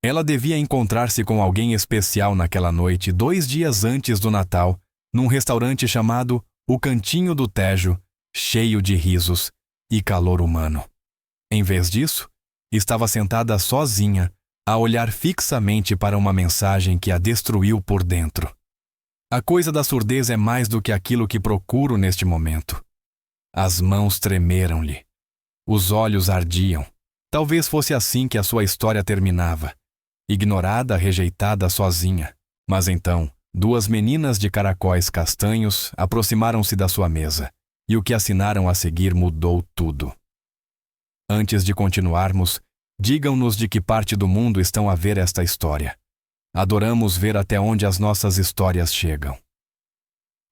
Ela devia encontrar-se com alguém especial naquela noite, 2 dias antes do Natal, num restaurante chamado O Cantinho do Tejo, cheio de risos e calor humano. Em vez disso, estava sentada sozinha, a olhar fixamente para uma mensagem que a destruiu por dentro. A coisa da surdez é mais do que aquilo que procuro neste momento. As mãos tremeram-lhe. Os olhos ardiam. Talvez fosse assim que a sua história terminava. Ignorada, rejeitada, sozinha. Mas então, 2 meninas de caracóis castanhos aproximaram-se da sua mesa, e o que assinaram a seguir mudou tudo. Antes de continuarmos, digam-nos de que parte do mundo estão a ver esta história. Adoramos ver até onde as nossas histórias chegam.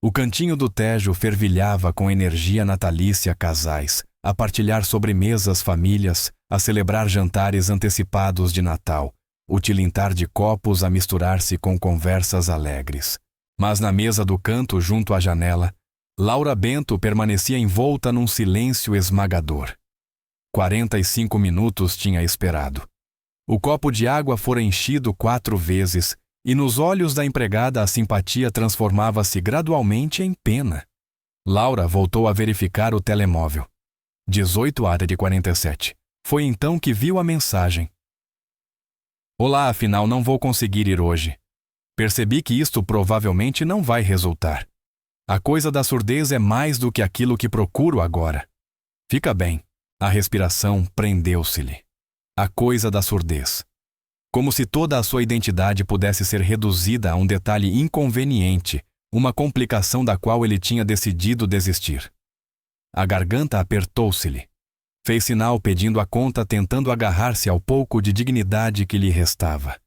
O Cantinho do Tejo fervilhava com energia natalícia casais, a partilhar sobremesas famílias, a celebrar jantares antecipados de Natal, o tilintar de copos a misturar-se com conversas alegres. Mas na mesa do canto, junto à janela, Laura Bento permanecia envolta num silêncio esmagador. 45 minutos tinha esperado. O copo de água fora enchido 4 vezes, e nos olhos da empregada a simpatia transformava-se gradualmente em pena. Laura voltou a verificar o telemóvel. 18h47. Foi então que viu a mensagem. Olá, afinal não vou conseguir ir hoje. Percebi que isto provavelmente não vai resultar. A coisa da surdez é mais do que aquilo que procuro agora. Fica bem. A respiração prendeu-se-lhe. A coisa da surdez. Como se toda a sua identidade pudesse ser reduzida a um detalhe inconveniente, uma complicação da qual ele tinha decidido desistir. A garganta apertou-se-lhe. Fez sinal pedindo a conta, tentando agarrar-se ao pouco de dignidade que lhe restava.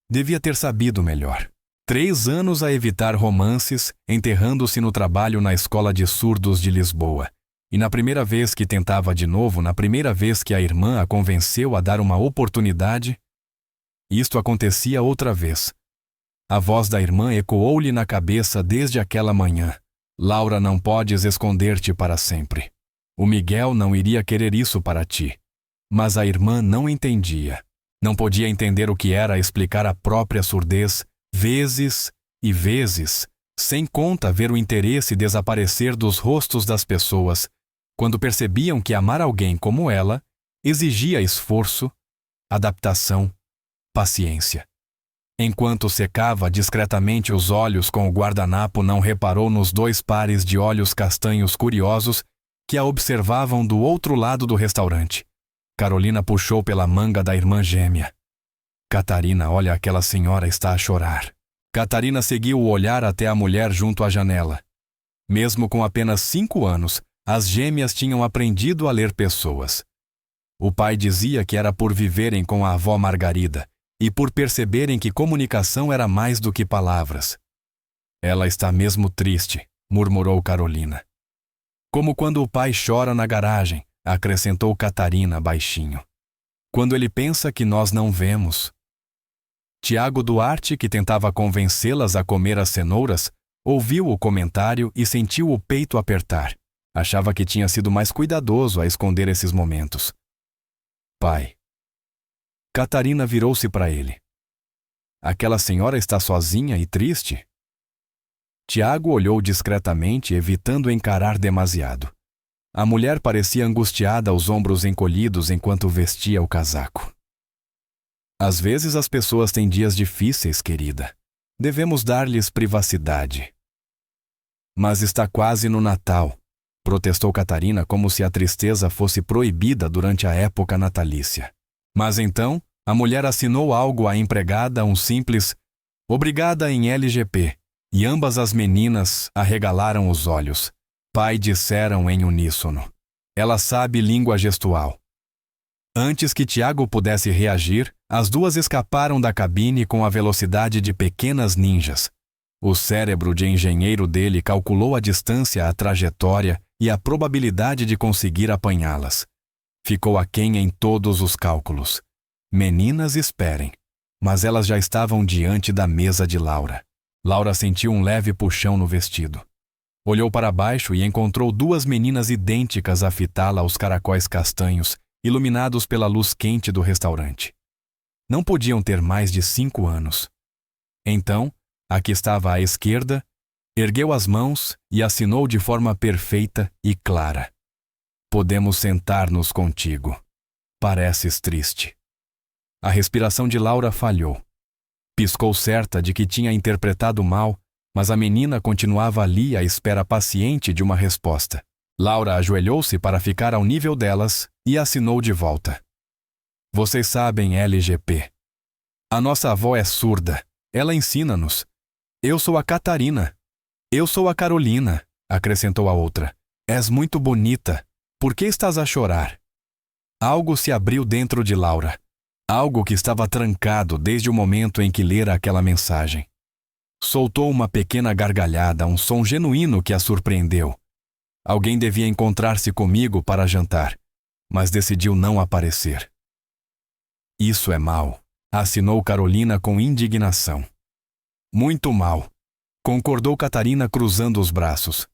Devia ter sabido melhor. 3 anos a evitar romances, enterrando-se no trabalho na Escola de Surdos de Lisboa. E na primeira vez que tentava de novo, na primeira vez que a irmã a convenceu a dar uma oportunidade, isto acontecia outra vez. A voz da irmã ecoou-lhe na cabeça desde aquela manhã. Laura, não podes esconder-te para sempre. O Miguel não iria querer isso para ti. Mas a irmã não entendia. Não podia entender o que era explicar a própria surdez, vezes e vezes, sem conta ver o interesse desaparecer dos rostos das pessoas, quando percebiam que amar alguém como ela exigia esforço, adaptação, paciência. Enquanto secava discretamente os olhos com o guardanapo, não reparou nos 2 pares de olhos castanhos curiosos que a observavam do outro lado do restaurante. Carolina puxou pela manga da irmã gêmea. Catarina, olha, aquela senhora está a chorar. Catarina seguiu o olhar até a mulher junto à janela. Mesmo com apenas 5 anos, as gêmeas tinham aprendido a ler pessoas. O pai dizia que era por viverem com a avó Margarida e por perceberem que comunicação era mais do que palavras. Ela está mesmo triste, murmurou Carolina. Como quando o pai chora na garagem, acrescentou Catarina baixinho. Quando ele pensa que nós não vemos. Tiago Duarte, que tentava convencê-las a comer as cenouras, ouviu o comentário e sentiu o peito apertar. Achava que tinha sido mais cuidadoso a esconder esses momentos. Pai. Catarina virou-se para ele. Aquela senhora está sozinha e triste? Tiago olhou discretamente, evitando encarar demasiado. A mulher parecia angustiada, os ombros encolhidos enquanto vestia o casaco. Às vezes as pessoas têm dias difíceis, querida. Devemos dar-lhes privacidade. Mas está quase no Natal, protestou Catarina, como se a tristeza fosse proibida durante a época natalícia. Mas então, a mulher assinou algo à empregada, um simples "Obrigada" em LGP, e ambas as meninas arregalaram os olhos. Pai, disseram em uníssono. Ela sabe língua gestual. Antes que Tiago pudesse reagir, as 2 escaparam da cabine com a velocidade de pequenas ninjas. O cérebro de engenheiro dele calculou a distância, a trajetória e a probabilidade de conseguir apanhá-las. Ficou aquém em todos os cálculos. Meninas, esperem. Mas elas já estavam diante da mesa de Laura. Laura sentiu um leve puxão no vestido. Olhou para baixo e encontrou 2 meninas idênticas a fitá-la aos caracóis castanhos, iluminados pela luz quente do restaurante. Não podiam ter mais de 5 anos. Então, a que estava à esquerda, ergueu as mãos e assinou de forma perfeita e clara. Podemos sentar-nos contigo. Pareces triste. A respiração de Laura falhou. Piscou certa de que tinha interpretado mal, mas a menina continuava ali à espera paciente de uma resposta. Laura ajoelhou-se para ficar ao nível delas e assinou de volta. Vocês sabem, LGP. A nossa avó é surda. Ela ensina-nos. Eu sou a Catarina. Eu sou a Carolina, acrescentou a outra. És muito bonita. Por que estás a chorar? Algo se abriu dentro de Laura. Algo que estava trancado desde o momento em que lera aquela mensagem. Soltou uma pequena gargalhada, um som genuíno que a surpreendeu. Alguém devia encontrar-se comigo para jantar, mas decidiu não aparecer. Isso é mal, assinou Carolina com indignação. Muito mal, concordou Catarina cruzando os braços.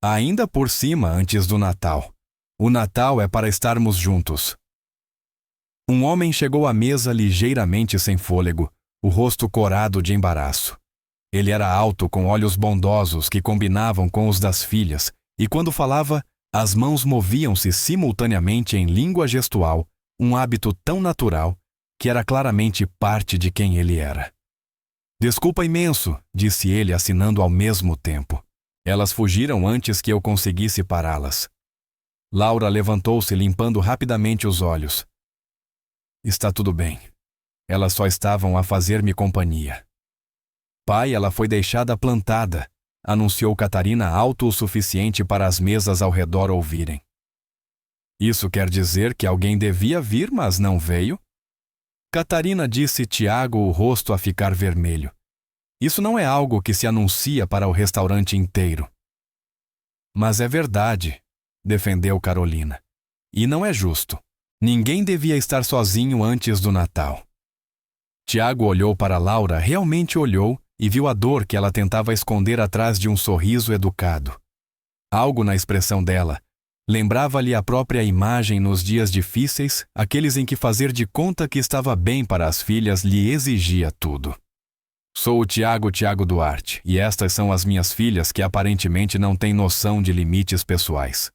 Ainda por cima antes do Natal. O Natal é para estarmos juntos. Um homem chegou à mesa ligeiramente sem fôlego, o rosto corado de embaraço. Ele era alto, com olhos bondosos que combinavam com os das filhas, e quando falava, as mãos moviam-se simultaneamente em língua gestual, um hábito tão natural que era claramente parte de quem ele era. Desculpa imenso, disse ele assinando ao mesmo tempo. Elas fugiram antes que eu conseguisse pará-las. Laura levantou-se limpando rapidamente os olhos. Está tudo bem. Elas só estavam a fazer-me companhia. Pai, ela foi deixada plantada, anunciou Catarina alto o suficiente para as mesas ao redor ouvirem. Isso quer dizer que alguém devia vir, mas não veio? Catarina, disse Tiago, o rosto a ficar vermelho. Isso não é algo que se anuncia para o restaurante inteiro. Mas é verdade, defendeu Carolina. E não é justo. Ninguém devia estar sozinho antes do Natal. Tiago olhou para Laura, realmente olhou, e viu a dor que ela tentava esconder atrás de um sorriso educado. Algo na expressão dela lembrava-lhe a própria imagem nos dias difíceis, aqueles em que fazer de conta que estava bem para as filhas lhe exigia tudo. Sou o Tiago Duarte, e estas são as minhas filhas que aparentemente não têm noção de limites pessoais.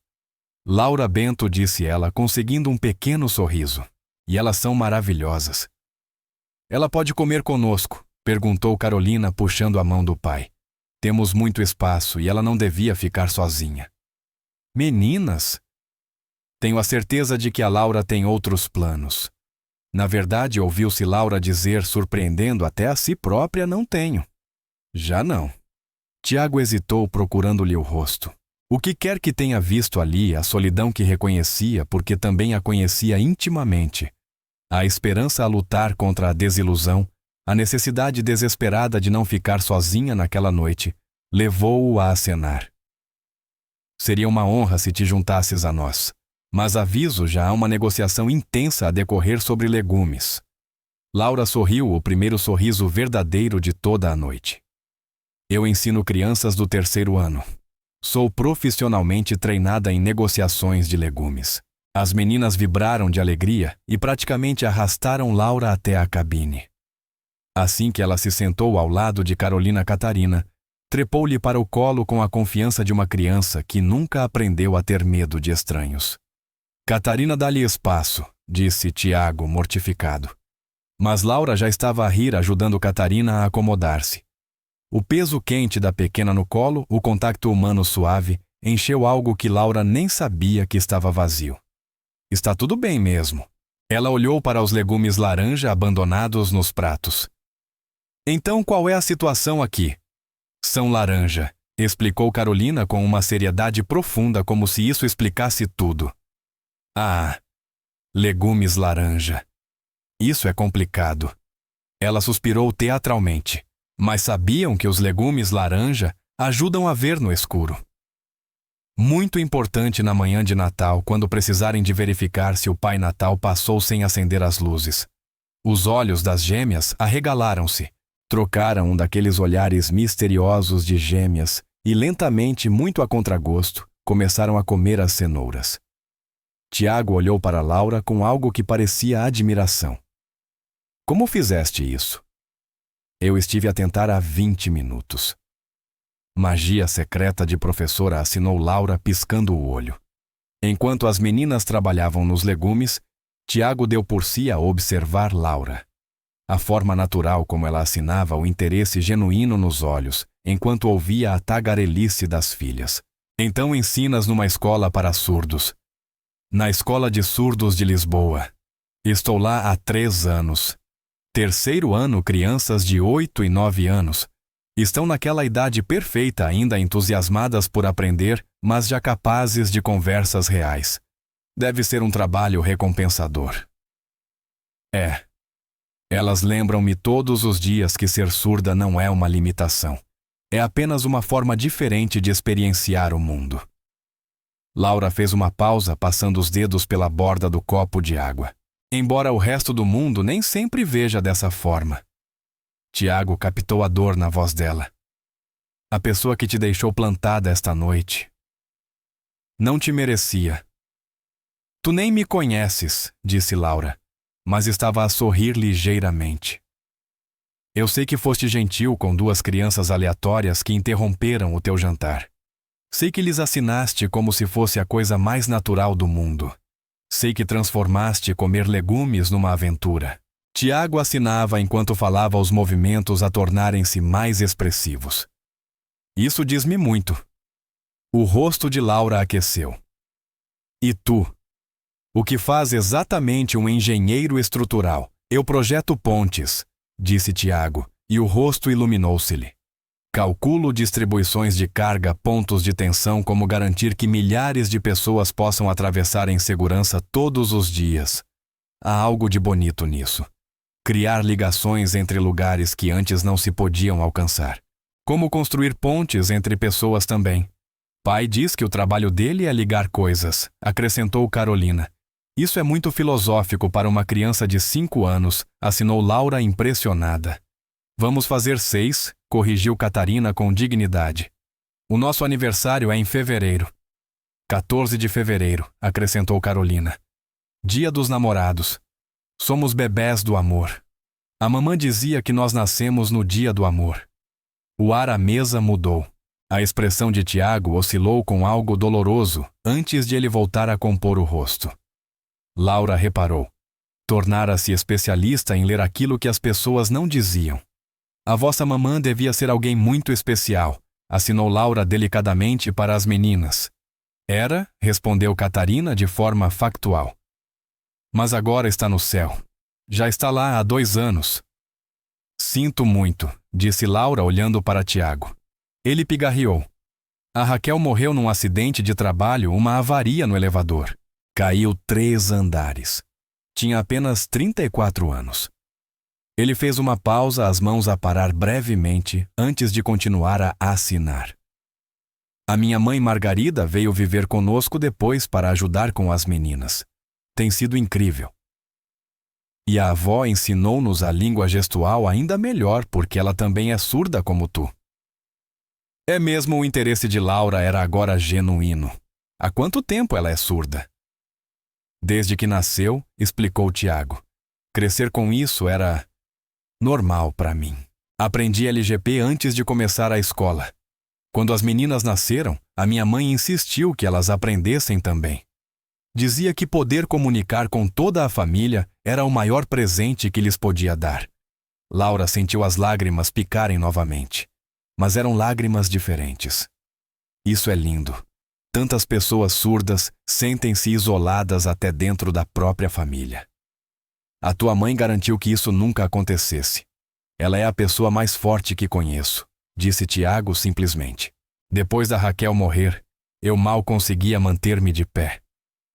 Laura Bento, disse ela, conseguindo um pequeno sorriso. E elas são maravilhosas. Ela pode comer conosco, perguntou Carolina, puxando a mão do pai. Temos muito espaço e ela não devia ficar sozinha. Meninas? Tenho a certeza de que a Laura tem outros planos. Na verdade, ouviu-se Laura dizer, surpreendendo até a si própria, não tenho. Já não. Tiago hesitou, procurando-lhe o rosto. O que quer que tenha visto ali, a solidão que reconhecia, porque também a conhecia intimamente. A esperança a lutar contra a desilusão, a necessidade desesperada de não ficar sozinha naquela noite, levou-o a acenar. Seria uma honra se te juntasses a nós. Mas aviso, já há uma negociação intensa a decorrer sobre legumes. Laura sorriu, o primeiro sorriso verdadeiro de toda a noite. Eu ensino crianças do 3º ano. Sou profissionalmente treinada em negociações de legumes. As meninas vibraram de alegria e praticamente arrastaram Laura até a cabine. Assim que ela se sentou ao lado de Carolina Catarina, trepou-lhe para o colo com a confiança de uma criança que nunca aprendeu a ter medo de estranhos. Catarina, dá-lhe espaço, disse Tiago, mortificado. Mas Laura já estava a rir, ajudando Catarina a acomodar-se. O peso quente da pequena no colo, o contacto humano suave, encheu algo que Laura nem sabia que estava vazio. Está tudo bem mesmo. Ela olhou para os legumes laranja abandonados nos pratos. Então qual é a situação aqui? São laranja, explicou Carolina com uma seriedade profunda, como se isso explicasse tudo. Ah, legumes laranja. Isso é complicado. Ela suspirou teatralmente. Mas sabiam que os legumes laranja ajudam a ver no escuro. Muito importante na manhã de Natal, quando precisarem de verificar se o Pai Natal passou sem acender as luzes. Os olhos das gêmeas arregalaram-se. Trocaram um daqueles olhares misteriosos de gêmeas e lentamente, muito a contragosto, começaram a comer as cenouras. Tiago olhou para Laura com algo que parecia admiração. Como fizeste isso? Eu estive a tentar há 20 minutos. Magia secreta de professora, assinou Laura piscando o olho. Enquanto as meninas trabalhavam nos legumes, Tiago deu por si a observar Laura. A forma natural como ela assinava o interesse genuíno nos olhos, enquanto ouvia a tagarelice das filhas. Então ensinas numa escola para surdos. Na Escola de Surdos de Lisboa. Estou lá há 3 anos. Terceiro ano, crianças de 8 e 9 anos. Estão naquela idade perfeita, ainda entusiasmadas por aprender, mas já capazes de conversas reais. Deve ser um trabalho recompensador. É. Elas lembram-me todos os dias que ser surda não é uma limitação. É apenas uma forma diferente de experienciar o mundo. Laura fez uma pausa, passando os dedos pela borda do copo de água. Embora o resto do mundo nem sempre veja dessa forma. Tiago captou a dor na voz dela. A pessoa que te deixou plantada esta noite não te merecia. Tu nem me conheces, disse Laura, mas estava a sorrir ligeiramente. Eu sei que foste gentil com 2 crianças aleatórias que interromperam o teu jantar. Sei que lhes assinaste como se fosse a coisa mais natural do mundo. Sei que transformaste comer legumes numa aventura. Tiago assinava enquanto falava os movimentos a tornarem-se mais expressivos. Isso diz-me muito. O rosto de Laura aqueceu. E tu? O que faz exatamente um engenheiro estrutural? Eu projeto pontes, disse Tiago, e o rosto iluminou-se-lhe. Calculo distribuições de carga, pontos de tensão, como garantir que milhares de pessoas possam atravessar em segurança todos os dias. Há algo de bonito nisso. Criar ligações entre lugares que antes não se podiam alcançar. Como construir pontes entre pessoas também. Pai diz que o trabalho dele é ligar coisas, acrescentou Carolina. Isso é muito filosófico para uma criança de 5 anos, assinou Laura impressionada. Vamos fazer 6, corrigiu Catarina com dignidade. O nosso aniversário é em fevereiro. 14 de fevereiro, acrescentou Carolina. Dia dos namorados. Somos bebés do amor. A mamã dizia que nós nascemos no dia do amor. O ar à mesa mudou. A expressão de Tiago oscilou com algo doloroso antes de ele voltar a compor o rosto. Laura reparou. Tornara-se especialista em ler aquilo que as pessoas não diziam. A vossa mamã devia ser alguém muito especial, assinou Laura delicadamente para as meninas. Era, respondeu Catarina de forma factual. Mas agora está no céu. Já está lá há 2 anos. Sinto muito, disse Laura olhando para Tiago. Ele pigarreou. A Raquel morreu num acidente de trabalho, uma avaria no elevador. Caiu 3 andares. Tinha apenas 34 anos. Ele fez uma pausa, as mãos a parar brevemente, antes de continuar a assinar. A minha mãe Margarida veio viver conosco depois para ajudar com as meninas. Tem sido incrível. E a avó ensinou-nos a língua gestual ainda melhor, porque ela também é surda como tu. É mesmo, o interesse de Laura era agora genuíno. Há quanto tempo ela é surda? Desde que nasceu, explicou Tiago. Crescer com isso era normal para mim. Aprendi LGP antes de começar a escola. Quando as meninas nasceram, a minha mãe insistiu que elas aprendessem também. Dizia que poder comunicar com toda a família era o maior presente que lhes podia dar. Laura sentiu as lágrimas picarem novamente. Mas eram lágrimas diferentes. Isso é lindo. Tantas pessoas surdas sentem-se isoladas até dentro da própria família. A tua mãe garantiu que isso nunca acontecesse. Ela é a pessoa mais forte que conheço, disse Tiago simplesmente. Depois da Raquel morrer, eu mal conseguia manter-me de pé.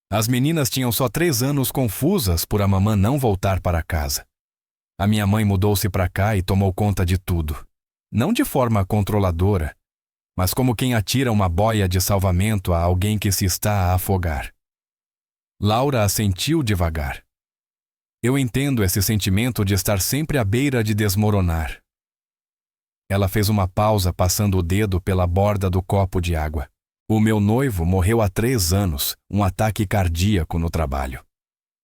As meninas tinham só 3 anos, confusas por a mamã não voltar para casa. A minha mãe mudou-se para cá e tomou conta de tudo. Não de forma controladora, mas como quem atira uma boia de salvamento a alguém que se está a afogar. Laura assentiu devagar. Eu entendo esse sentimento de estar sempre à beira de desmoronar. Ela fez uma pausa, passando o dedo pela borda do copo de água. O meu noivo morreu há 3 anos, um ataque cardíaco no trabalho.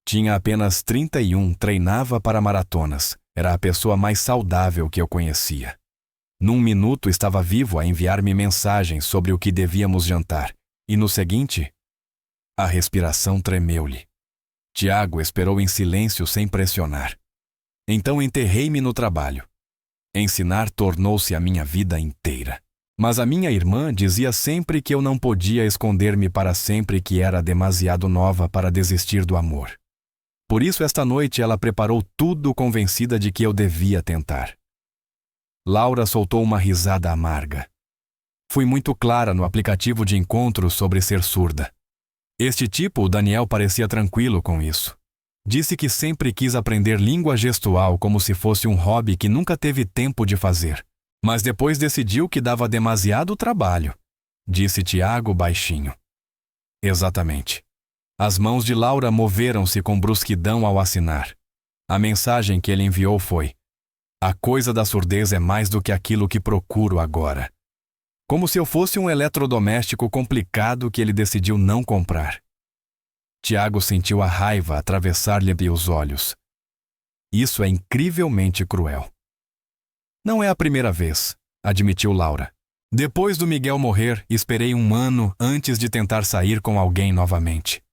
Tinha apenas 31, treinava para maratonas. Era a pessoa mais saudável que eu conhecia. Num minuto estava vivo a enviar-me mensagens sobre o que devíamos jantar, e no seguinte, a respiração tremeu-lhe. Tiago esperou em silêncio sem pressionar. Então enterrei-me no trabalho. Ensinar tornou-se a minha vida inteira. Mas a minha irmã dizia sempre que eu não podia esconder-me para sempre, que era demasiado nova para desistir do amor. Por isso, esta noite ela preparou tudo, convencida de que eu devia tentar. Laura soltou uma risada amarga. Fui muito clara no aplicativo de encontro sobre ser surda. Este tipo, o Daniel, parecia tranquilo com isso. Disse que sempre quis aprender língua gestual como se fosse um hobby que nunca teve tempo de fazer. Mas depois decidiu que dava demasiado trabalho, disse Tiago baixinho. Exatamente. As mãos de Laura moveram-se com brusquidão ao assinar. A mensagem que ele enviou foi: a coisa da surdez é mais do que aquilo que procuro agora. Como se eu fosse um eletrodoméstico complicado que ele decidiu não comprar. Tiago sentiu a raiva atravessar-lhe os olhos. Isso é incrivelmente cruel. Não é a primeira vez, admitiu Laura. Depois do Miguel morrer, esperei 1 ano antes de tentar sair com alguém novamente.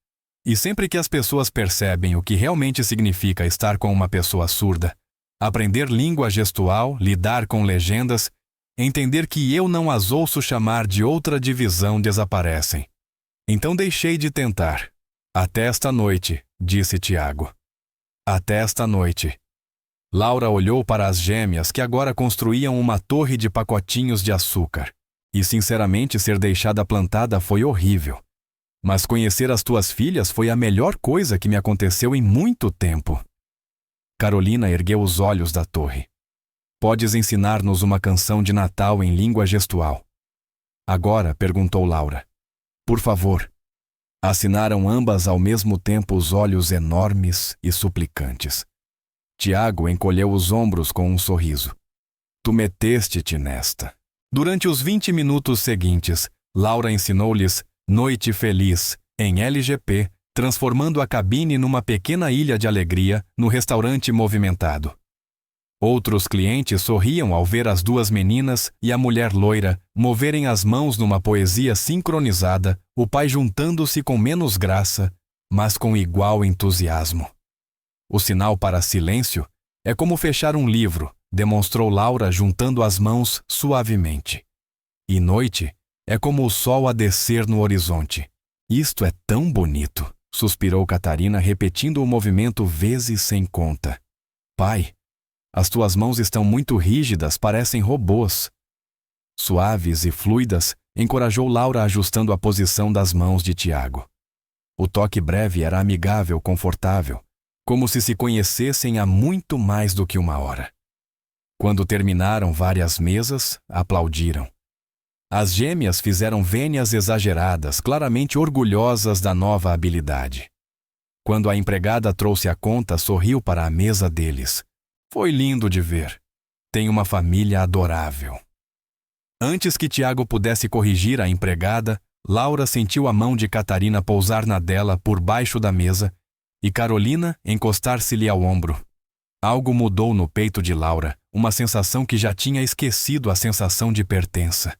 E sempre que as pessoas percebem o que realmente significa estar com uma pessoa surda, aprender língua gestual, lidar com legendas, entender que eu não as ouço chamar de outra divisão, desaparecem. Então deixei de tentar. Até esta noite, disse Tiago. Até esta noite. Laura olhou para as gêmeas que agora construíam uma torre de pacotinhos de açúcar. E sinceramente ser deixada plantada foi horrível. Mas conhecer as tuas filhas foi a melhor coisa que me aconteceu em muito tempo. Carolina ergueu os olhos da torre. Podes ensinar-nos uma canção de Natal em língua gestual? Agora, perguntou Laura. Por favor. Assinaram ambas ao mesmo tempo os olhos enormes e suplicantes. Tiago encolheu os ombros com um sorriso. Tu meteste-te nesta. Durante os 20 minutos seguintes, Laura ensinou-lhes Noite Feliz, em LGP, transformando a cabine numa pequena ilha de alegria no restaurante movimentado. Outros clientes sorriam ao ver as duas meninas e a mulher loira moverem as mãos numa poesia sincronizada, o pai juntando-se com menos graça, mas com igual entusiasmo. O sinal para silêncio é como fechar um livro, demonstrou Laura juntando as mãos suavemente. E noite é como o sol a descer no horizonte. Isto é tão bonito, suspirou Catarina, repetindo o movimento vezes sem conta. Pai, as tuas mãos estão muito rígidas, parecem robôs. Suaves e fluidas, encorajou Laura, ajustando a posição das mãos de Tiago. O toque breve era amigável, confortável, como se conhecessem há muito mais do que 1 hora. Quando terminaram várias mesas, aplaudiram. As gêmeas fizeram vênias exageradas, claramente orgulhosas da nova habilidade. Quando a empregada trouxe a conta, sorriu para a mesa deles. Foi lindo de ver. Tem uma família adorável. Antes que Tiago pudesse corrigir a empregada, Laura sentiu a mão de Catarina pousar na dela por baixo da mesa e Carolina encostar-se-lhe ao ombro. Algo mudou no peito de Laura, uma sensação que já tinha esquecido, a sensação de pertença.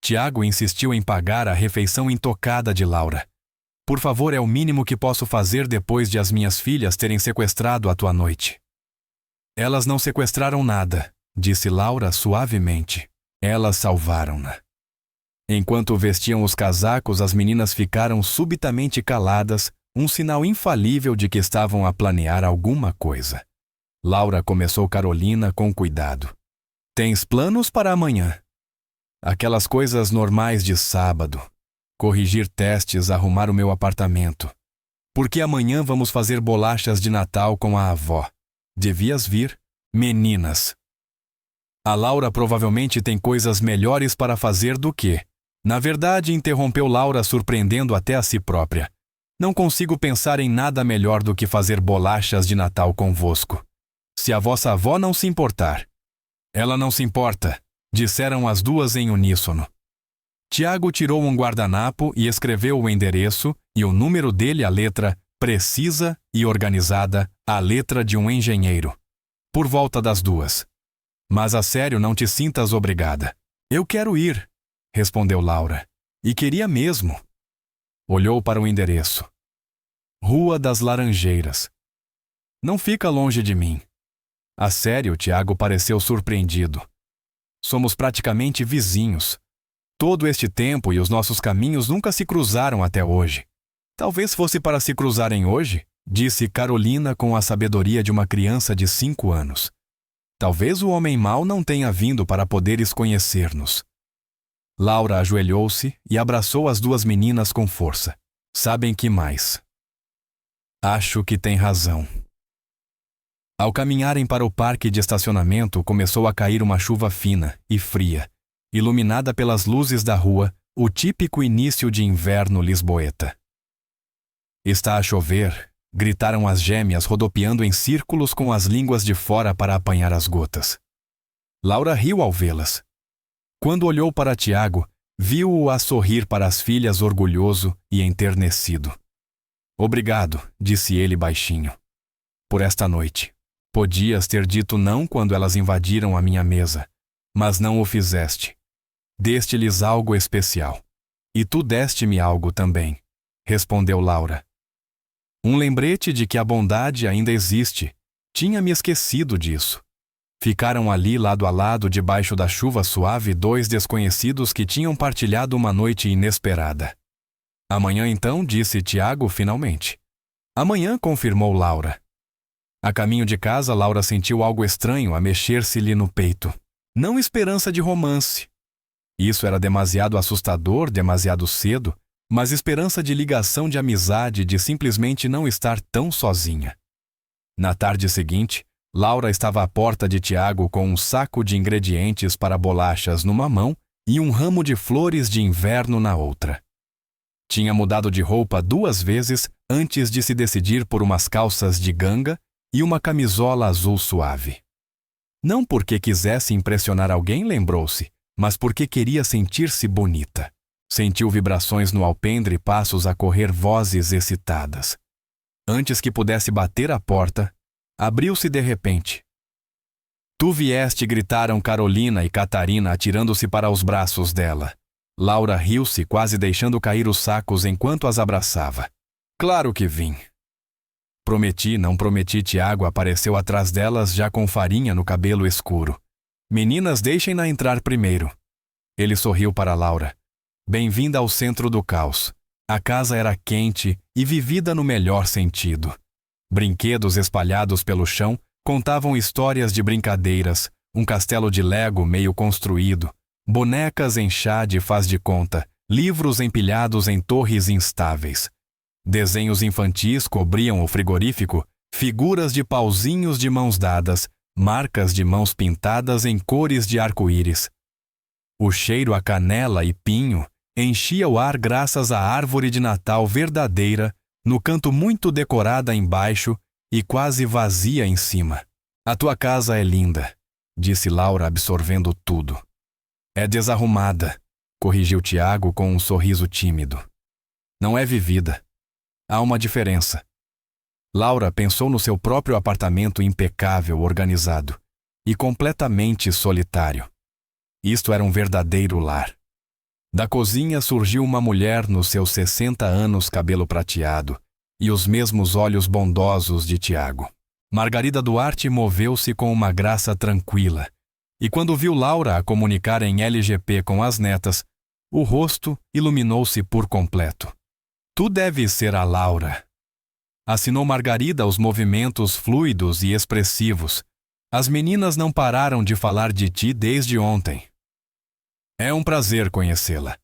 Tiago insistiu em pagar a refeição intocada de Laura. Por favor, é o mínimo que posso fazer depois de as minhas filhas terem sequestrado a tua noite. Elas não sequestraram nada, disse Laura suavemente. Elas salvaram-na. Enquanto vestiam os casacos, as meninas ficaram subitamente caladas, um sinal infalível de que estavam a planear alguma coisa. Laura começou Carolina com cuidado. Tens planos para amanhã? Aquelas coisas normais de sábado. Corrigir testes, arrumar o meu apartamento. Porque amanhã vamos fazer bolachas de Natal com a avó. Devias vir, meninas. A Laura provavelmente tem coisas melhores para fazer do que... Na verdade, interrompeu Laura, surpreendendo até a si própria. Não consigo pensar em nada melhor do que fazer bolachas de Natal convosco. Se a vossa avó não se importar. Ela não se importa, disseram as duas em uníssono. Tiago tirou um guardanapo e escreveu o endereço e o número dele, a letra precisa e organizada, a letra de um engenheiro. Por volta das 2. Mas a sério, não te sintas obrigada. Eu quero ir, respondeu Laura. E queria mesmo. Olhou para o endereço. Rua das Laranjeiras. Não fica longe de mim. A sério, Tiago pareceu surpreendido. Somos praticamente vizinhos. Todo este tempo e os nossos caminhos nunca se cruzaram até hoje. Talvez fosse para se cruzarem hoje, disse Carolina com a sabedoria de uma criança de 5 anos. Talvez o homem mau não tenha vindo para poderes conhecer-nos. Laura ajoelhou-se e abraçou as duas meninas com força. Sabem que mais? Acho que tem razão. Ao caminharem para o parque de estacionamento, começou a cair uma chuva fina e fria, iluminada pelas luzes da rua, o típico início de inverno lisboeta. Está a chover, gritaram as gêmeas rodopiando em círculos com as línguas de fora para apanhar as gotas. Laura riu ao vê-las. Quando olhou para Tiago, viu-o a sorrir para as filhas orgulhoso e enternecido. Obrigado, disse ele baixinho. Por esta noite. Podias ter dito não quando elas invadiram a minha mesa, mas não o fizeste. Deste-lhes algo especial. E tu deste-me algo também, respondeu Laura. Um lembrete de que a bondade ainda existe. Tinha-me esquecido disso. Ficaram ali lado a lado debaixo da chuva suave 2 desconhecidos que tinham partilhado uma noite inesperada. Amanhã então, disse Tiago finalmente. Amanhã, confirmou Laura. A caminho de casa, Laura sentiu algo estranho a mexer-se-lhe no peito. Não esperança de romance. Isso era demasiado assustador, demasiado cedo, mas esperança de ligação de amizade, de simplesmente não estar tão sozinha. Na tarde seguinte, Laura estava à porta de Tiago com um saco de ingredientes para bolachas numa mão e um ramo de flores de inverno na outra. Tinha mudado de roupa 2 vezes antes de se decidir por umas calças de ganga e uma camisola azul suave. Não porque quisesse impressionar alguém, lembrou-se, mas porque queria sentir-se bonita. Sentiu vibrações no alpendre e passos a correr, vozes excitadas. Antes que pudesse bater a porta, abriu-se de repente. Tu vieste, gritaram Carolina e Catarina atirando-se para os braços dela. Laura riu-se, quase deixando cair os sacos enquanto as abraçava. Claro que vim. Prometi, não prometi. Tiago apareceu atrás delas já com farinha no cabelo escuro. Meninas, deixem-na entrar primeiro. Ele sorriu para Laura. Bem-vinda ao centro do caos. A casa era quente e vivida no melhor sentido. Brinquedos espalhados pelo chão contavam histórias de brincadeiras, um castelo de Lego meio construído, bonecas em chá de faz de conta, livros empilhados em torres instáveis. Desenhos infantis cobriam o frigorífico, figuras de pauzinhos de mãos dadas, marcas de mãos pintadas em cores de arco-íris. O cheiro a canela e pinho enchia o ar graças à árvore de Natal verdadeira, no canto muito decorada embaixo e quase vazia em cima. A tua casa é linda, disse Laura absorvendo tudo. É desarrumada, corrigiu Tiago com um sorriso tímido. Não é vivida. Há uma diferença. Laura pensou no seu próprio apartamento impecável, organizado e completamente solitário. Isto era um verdadeiro lar. Da cozinha surgiu uma mulher nos seus 60 anos, cabelo prateado, e os mesmos olhos bondosos de Tiago. Margarida Duarte moveu-se com uma graça tranquila, e quando viu Laura a comunicar em LGP com as netas, o rosto iluminou-se por completo. Tu deves ser a Laura. Assinou Margarida os movimentos fluidos e expressivos. As meninas não pararam de falar de ti desde ontem. É um prazer conhecê-la,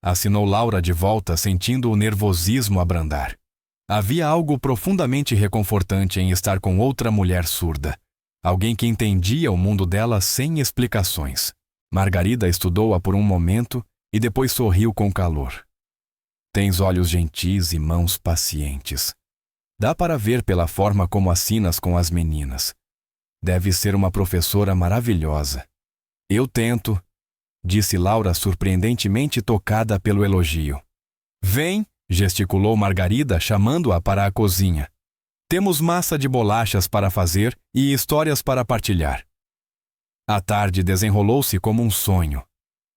assinou Laura de volta, sentindo o nervosismo abrandar. Havia algo profundamente reconfortante em estar com outra mulher surda, alguém que entendia o mundo dela sem explicações. Margarida estudou-a por um momento e depois sorriu com calor. Tens olhos gentis e mãos pacientes. Dá para ver pela forma como assinas com as meninas. Deve ser uma professora maravilhosa. Eu tento, disse Laura, surpreendentemente tocada pelo elogio. Vem, gesticulou Margarida, chamando-a para a cozinha. Temos massa de bolachas para fazer e histórias para partilhar. A tarde desenrolou-se como um sonho.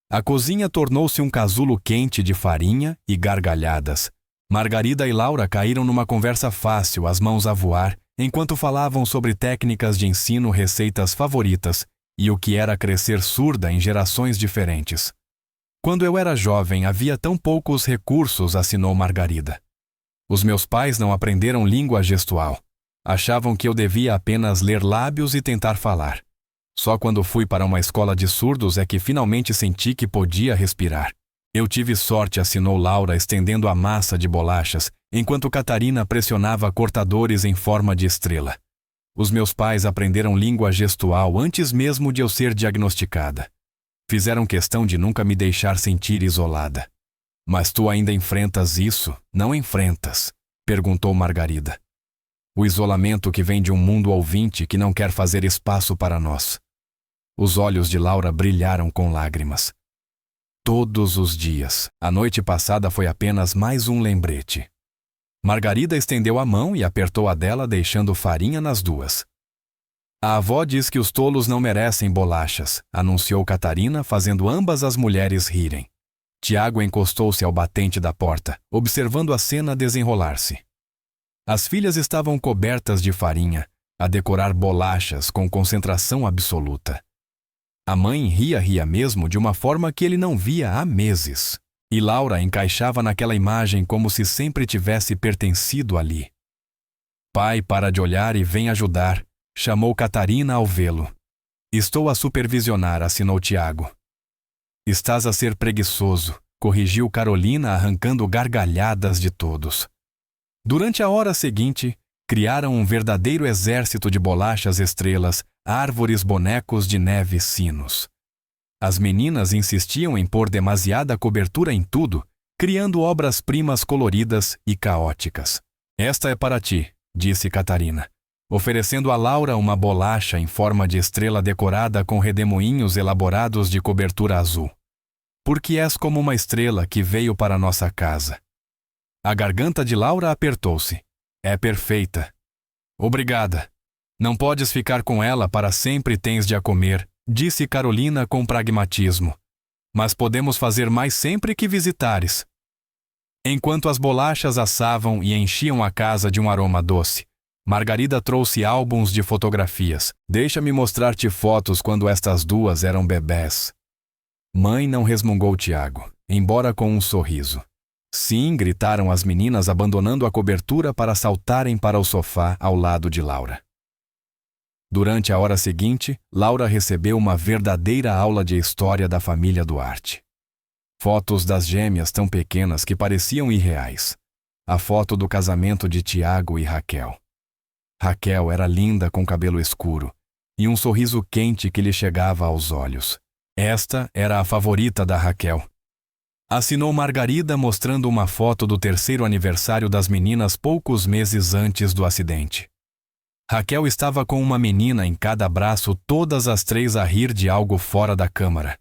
A cozinha tornou-se um casulo quente de farinha e gargalhadas. Margarida e Laura caíram numa conversa fácil, as mãos a voar, enquanto falavam sobre técnicas de ensino, receitas favoritas e o que era crescer surda em gerações diferentes. Quando eu era jovem, havia tão poucos recursos, assinou Margarida. Os meus pais não aprenderam língua gestual. Achavam que eu devia apenas ler lábios e tentar falar. Só quando fui para uma escola de surdos é que finalmente senti que podia respirar. Eu tive sorte, assinou Laura, estendendo a massa de bolachas, enquanto Catarina pressionava cortadores em forma de estrela. Os meus pais aprenderam língua gestual antes mesmo de eu ser diagnosticada. Fizeram questão de nunca me deixar sentir isolada. Mas tu ainda enfrentas isso, não enfrentas? Perguntou Margarida. O isolamento que vem de um mundo ouvinte que não quer fazer espaço para nós. Os olhos de Laura brilharam com lágrimas. Todos os dias. A noite passada foi apenas mais um lembrete. Margarida estendeu a mão e apertou a dela, deixando farinha nas duas. A avó diz que os tolos não merecem bolachas, anunciou Catarina, fazendo ambas as mulheres rirem. Tiago encostou-se ao batente da porta, observando a cena desenrolar-se. As filhas estavam cobertas de farinha, a decorar bolachas com concentração absoluta. A mãe ria mesmo de uma forma que ele não via há meses. E Laura encaixava naquela imagem como se sempre tivesse pertencido ali. Pai, para de olhar e vem ajudar, chamou Catarina ao vê-lo. Estou a supervisionar, assinou Tiago. Estás a ser preguiçoso, corrigiu Carolina, arrancando gargalhadas de todos. Durante a hora seguinte, criaram um verdadeiro exército de bolachas estrelas, árvores, bonecos de neve, sinos. As meninas insistiam em pôr demasiada cobertura em tudo, criando obras-primas coloridas e caóticas. Esta é para ti, disse Catarina, oferecendo a Laura uma bolacha em forma de estrela decorada com redemoinhos elaborados de cobertura azul. Porque és como uma estrela que veio para nossa casa. A garganta de Laura apertou-se. É perfeita. Obrigada. Não podes ficar com ela para sempre, tens de a comer, disse Carolina com pragmatismo. Mas podemos fazer mais sempre que visitares. Enquanto as bolachas assavam e enchiam a casa de um aroma doce, Margarida trouxe álbuns de fotografias. Deixa-me mostrar-te fotos quando estas duas eram bebés. Mãe, não resmungou Tiago, embora com um sorriso. Sim, gritaram as meninas, abandonando a cobertura para saltarem para o sofá ao lado de Laura. Durante a hora seguinte, Laura recebeu uma verdadeira aula de história da família Duarte. Fotos das gêmeas tão pequenas que pareciam irreais. A foto do casamento de Tiago e Raquel. Raquel era linda com cabelo escuro e um sorriso quente que lhe chegava aos olhos. Esta era a favorita da Raquel. Assinou Margarida, mostrando uma foto do 3º aniversário das meninas poucos meses antes do acidente. Raquel estava com uma menina em cada braço, todas as 3 a rir de algo fora da câmara.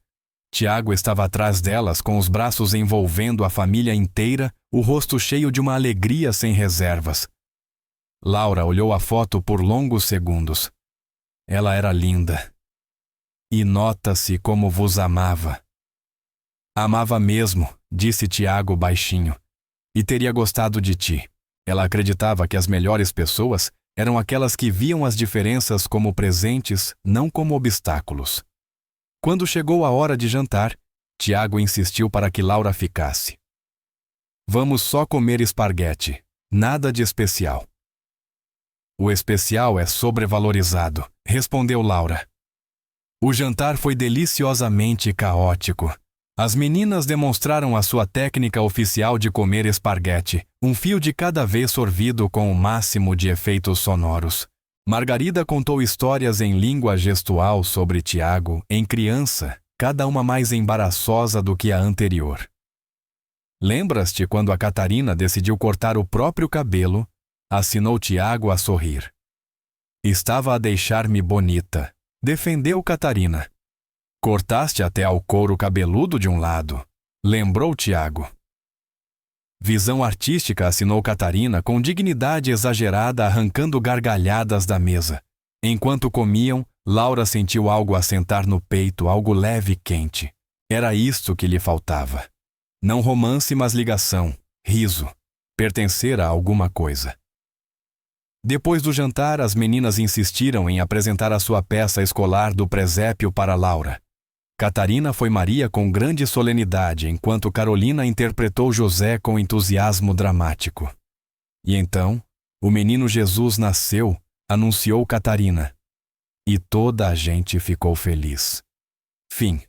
Tiago estava atrás delas, com os braços envolvendo a família inteira, o rosto cheio de uma alegria sem reservas. Laura olhou a foto por longos segundos. Ela era linda. E nota-se como vos amava. Amava mesmo, disse Tiago baixinho. E teria gostado de ti. Ela acreditava que as melhores pessoas eram aquelas que viam as diferenças como presentes, não como obstáculos. Quando chegou a hora de jantar, Tiago insistiu para que Laura ficasse. Vamos só comer esparguete, nada de especial. O especial é sobrevalorizado, respondeu Laura. O jantar foi deliciosamente caótico. As meninas demonstraram a sua técnica oficial de comer esparguete, um fio de cada vez sorvido com o máximo de efeitos sonoros. Margarida contou histórias em língua gestual sobre Tiago, em criança, cada uma mais embaraçosa do que a anterior. Lembras-te quando a Catarina decidiu cortar o próprio cabelo? Assinou Tiago a sorrir. Estava a deixar-me bonita, defendeu Catarina. Cortaste até ao couro cabeludo de um lado, lembrou Tiago. Visão artística, assinou Catarina com dignidade exagerada, arrancando gargalhadas da mesa. Enquanto comiam, Laura sentiu algo assentar no peito, algo leve e quente. Era isto que lhe faltava. Não romance, mas ligação, riso, pertencer a alguma coisa. Depois do jantar, as meninas insistiram em apresentar a sua peça escolar do presépio para Laura. Catarina foi Maria com grande solenidade, enquanto Carolina interpretou José com entusiasmo dramático. E então, o menino Jesus nasceu, anunciou Catarina. E toda a gente ficou feliz. Fim.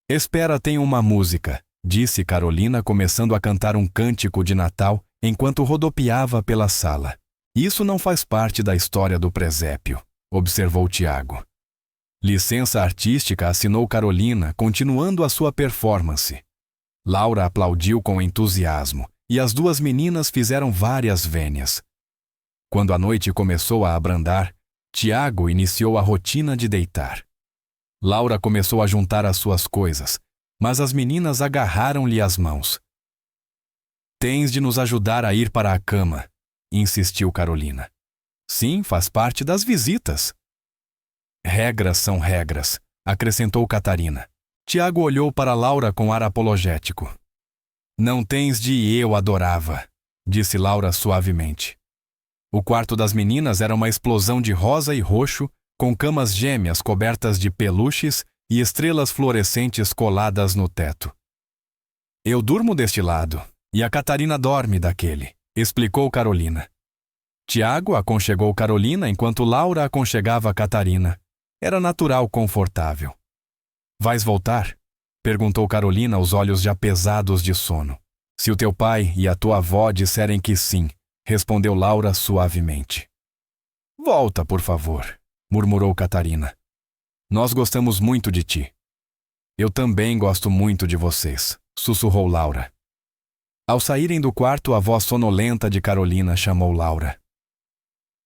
Espera, tem uma música, disse Carolina, começando a cantar um cântico de Natal enquanto rodopiava pela sala. Isso não faz parte da história do presépio, observou Tiago. Licença artística, assinou Carolina, continuando a sua performance. Laura aplaudiu com entusiasmo, e as duas meninas fizeram várias vênias. Quando a noite começou a abrandar, Tiago iniciou a rotina de deitar. Laura começou a juntar as suas coisas, mas as meninas agarraram-lhe as mãos. Tens de nos ajudar a ir para a cama, insistiu Carolina. Sim, faz parte das visitas. Regras são regras, acrescentou Catarina. Tiago olhou para Laura com ar apologético. Não tens de eu adorava, disse Laura suavemente. O quarto das meninas era uma explosão de rosa e roxo, com camas gêmeas cobertas de peluches e estrelas fluorescentes coladas no teto. Eu durmo deste lado, e a Catarina dorme daquele, explicou Carolina. Tiago aconchegou Carolina enquanto Laura aconchegava Catarina. Era natural, confortável. Vais voltar? Perguntou Carolina, os olhos já pesados de sono. Se o teu pai e a tua avó disserem que sim, respondeu Laura suavemente. Volta, por favor, murmurou Catarina. Nós gostamos muito de ti. Eu também gosto muito de vocês, sussurrou Laura. Ao saírem do quarto, a voz sonolenta de Carolina chamou Laura.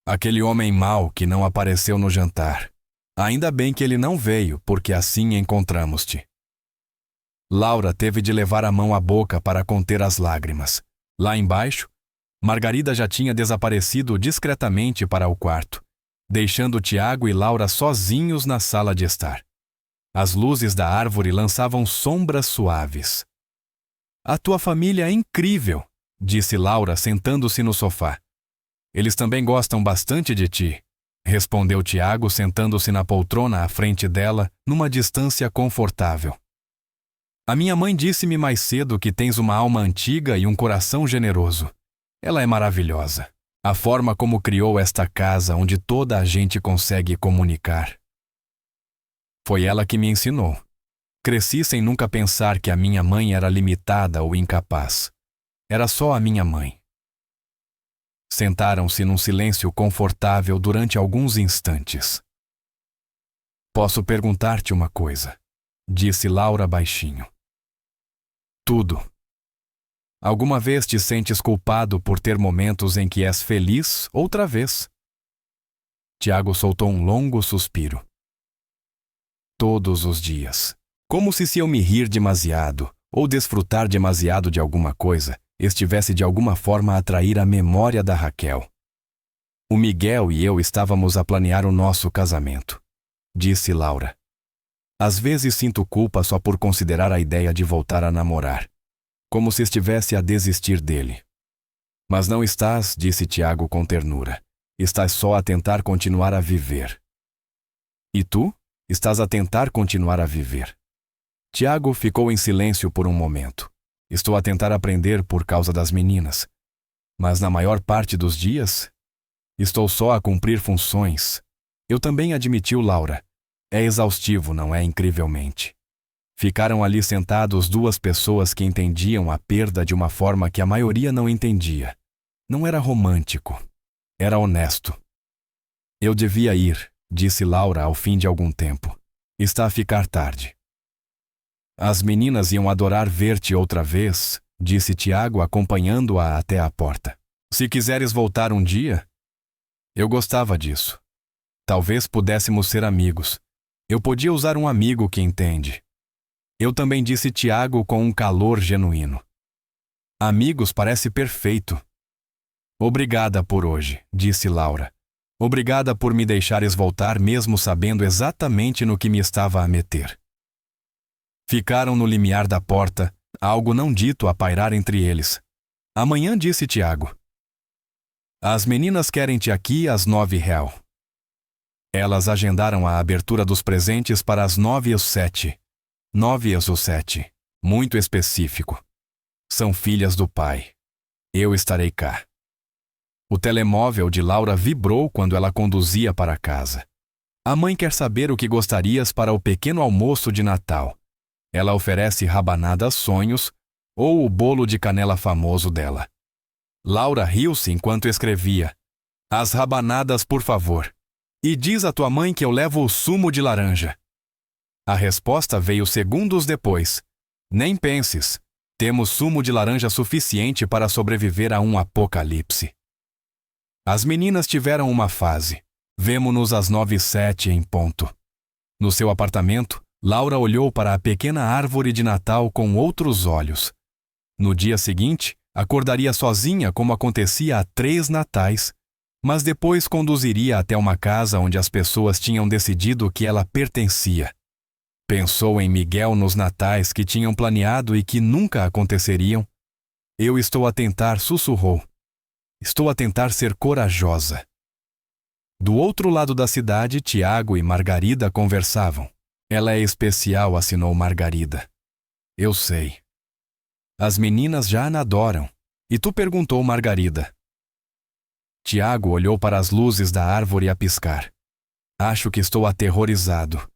Aquele homem mau que não apareceu no jantar. Ainda bem que ele não veio, porque assim encontramos-te. Laura teve de levar a mão à boca para conter as lágrimas. Lá embaixo, Margarida já tinha desaparecido discretamente para o quarto, deixando Tiago e Laura sozinhos na sala de estar. As luzes da árvore lançavam sombras suaves. A tua família é incrível, disse Laura, sentando-se no sofá. Eles também gostam bastante de ti, respondeu Tiago, sentando-se na poltrona à frente dela, numa distância confortável. A minha mãe disse-me mais cedo que tens uma alma antiga e um coração generoso. Ela é maravilhosa. A forma como criou esta casa onde toda a gente consegue comunicar. Foi ela que me ensinou. Cresci sem nunca pensar que a minha mãe era limitada ou incapaz. Era só a minha mãe. Sentaram-se num silêncio confortável durante alguns instantes. Posso perguntar-te uma coisa, disse Laura baixinho. Tudo. Alguma vez te sentes culpado por ter momentos em que és feliz outra vez? Tiago soltou um longo suspiro. Todos os dias. Como se eu me rir demasiado ou desfrutar demasiado de alguma coisa, estivesse de alguma forma a atrair a memória da Raquel. O Miguel e eu estávamos a planear o nosso casamento, disse Laura. Às vezes sinto culpa só por considerar a ideia de voltar a namorar, como se estivesse a desistir dele. Mas não estás, disse Tiago com ternura. Estás só a tentar continuar a viver. E tu? Estás a tentar continuar a viver. Tiago ficou em silêncio por um momento. Estou a tentar aprender por causa das meninas. Mas na maior parte dos dias, estou só a cumprir funções. Eu também, admitiu Laura. É exaustivo, não é, incrivelmente? Ficaram ali sentados duas pessoas que entendiam a perda de uma forma que a maioria não entendia. Não era romântico. Era honesto. Eu devia ir, disse Laura ao fim de algum tempo. Está a ficar tarde. As meninas iam adorar ver-te outra vez, disse Tiago, acompanhando-a até a porta. Se quiseres voltar um dia... Eu gostava disso. Talvez pudéssemos ser amigos. Eu podia usar um amigo que entende. Eu também, disse Tiago com um calor genuíno. Amigos parece perfeito. Obrigada por hoje, disse Laura. Obrigada por me deixares voltar mesmo sabendo exatamente no que me estava a meter. Ficaram no limiar da porta, algo não dito a pairar entre eles. Amanhã, disse Tiago. As meninas querem-te aqui às 9h. Elas agendaram a abertura dos presentes para as 9h07. 9h07. Muito específico. São filhas do pai. Eu estarei cá. O telemóvel de Laura vibrou quando ela conduzia para casa. A mãe quer saber o que gostarias para o pequeno almoço de Natal. Ela oferece rabanadas sonhos ou o bolo de canela famoso dela. Laura riu-se enquanto escrevia: As rabanadas, por favor. E diz à tua mãe que eu levo o sumo de laranja. A resposta veio segundos depois. Nem penses. Temos sumo de laranja suficiente para sobreviver a um apocalipse. As meninas tiveram uma fase. Vemo-nos às 9h07 em ponto. No seu apartamento, Laura olhou para a pequena árvore de Natal com outros olhos. No dia seguinte, acordaria sozinha como acontecia há 3 natais, mas depois conduziria até uma casa onde as pessoas tinham decidido que ela pertencia. Pensou em Miguel nos natais que tinham planeado e que nunca aconteceriam. Eu estou a tentar, sussurrou. Estou a tentar ser corajosa. Do outro lado da cidade, Tiago e Margarida conversavam. Ela é especial, assinou Margarida. Eu sei. As meninas já a adoram. E tu, perguntou Margarida. Tiago olhou para as luzes da árvore a piscar. Acho que estou aterrorizado.